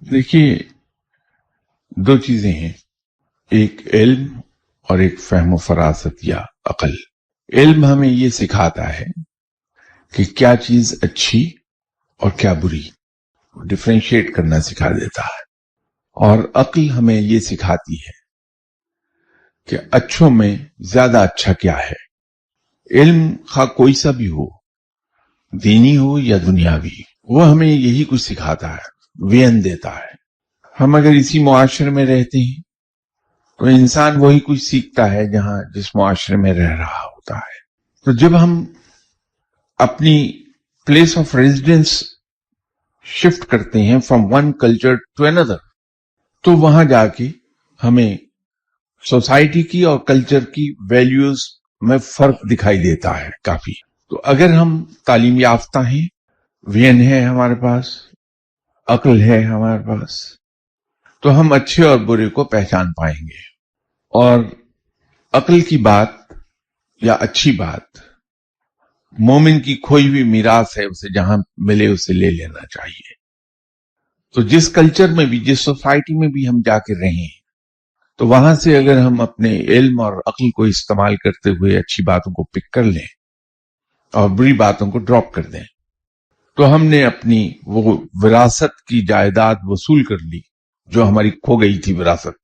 देखिए, दो चीजें हैं, एक इल्म और एक फहम फरासत या अकल। इल्म हमें ये सिखाता है कि क्या चीज अच्छी और क्या बुरी, डिफरेंशिएट करना सिखा देता है। और अक्ल हमें ये सिखाती है कि अच्छों में ज्यादा अच्छा क्या है। इल्म खा कोई सा भी हो, दीनी हो या दुनियावी, वो हमें यही कुछ सिखाता है, वियन देता है। हम अगर इसी मुआशरे में रहते हैं तो इंसान वही कुछ सीखता है जिस मुआशरे में रह रहा होता है। तो जब हम अपनी प्लेस ऑफ रेजिडेंस शिफ्ट करते हैं from one culture to another, तो वहां जाके हमें सोसाइटी की और कल्चर की वैल्यूज में फर्क दिखाई देता है काफी। तो अगर हम तालीम याफ्ता हैं, वियन है हमारे पास, अक्ल है हमारे पास, तो हम अच्छे और बुरे को पहचान पाएंगे। और अक्ल की बात या अच्छी बात, मोमिन की खोई हुई मीरास है, उसे जहां मिले उसे ले लेना चाहिए। तो जिस कल्चर में भी, जिस सोसाइटी में भी हम जाके रहें, तो वहां से अगर हम अपने इल्म और अक्ल को इस्तेमाल करते हुए अच्छी बातों को पिक कर लें और बुरी बातों को ड्रॉप कर दें, तो हमने अपनी वो विरासत की जायदाद वसूल कर ली जो हमारी खो गई थी विरासत।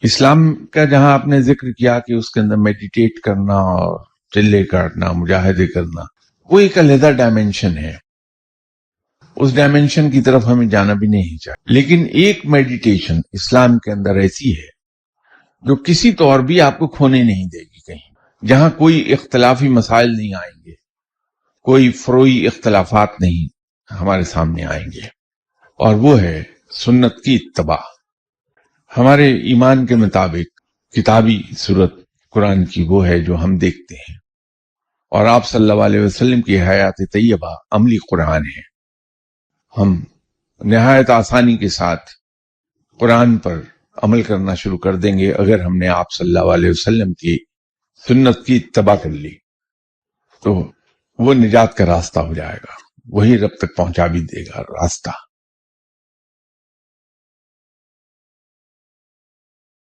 इस्लाम का जहां आपने जिक्र किया कि उसके अंदर मेडिटेट करना और चिल्ले काटना, मुजाहिदे करना, वो एक अलग डायमेंशन है। उस डायमेंशन की तरफ हमें जाना भी नहीं चाहिए। लेकिन एक मेडिटेशन इस्लाम के अंदर ऐसी है जो किसी तौर भी आपको खोने नहीं देगी कहीं, जहां कोई इख्तलाफी मसाइल नहीं आएंगे, कोई फरोई इख्तलाफात नहीं हमारे सामने आएंगे, और वो है सुन्नत की इत्तबा। हमारे ईमान के मुताबिक किताबी सूरत कुरान की वो है जो हम देखते हैं, और आप सल्लल्लाहु अलैहि वसल्लम की हयात तैयबा अमली कुरान है। हम निहायत आसानी के साथ कुरान पर अमल करना शुरू कर देंगे अगर हमने आप सल्लल्लाहु अलैहि वसल्लम की सुन्नत की इत्तबा कर ली, तो वो निजात का रास्ता हो जाएगा, वही रब तक पहुंचा भी देगा रास्ता।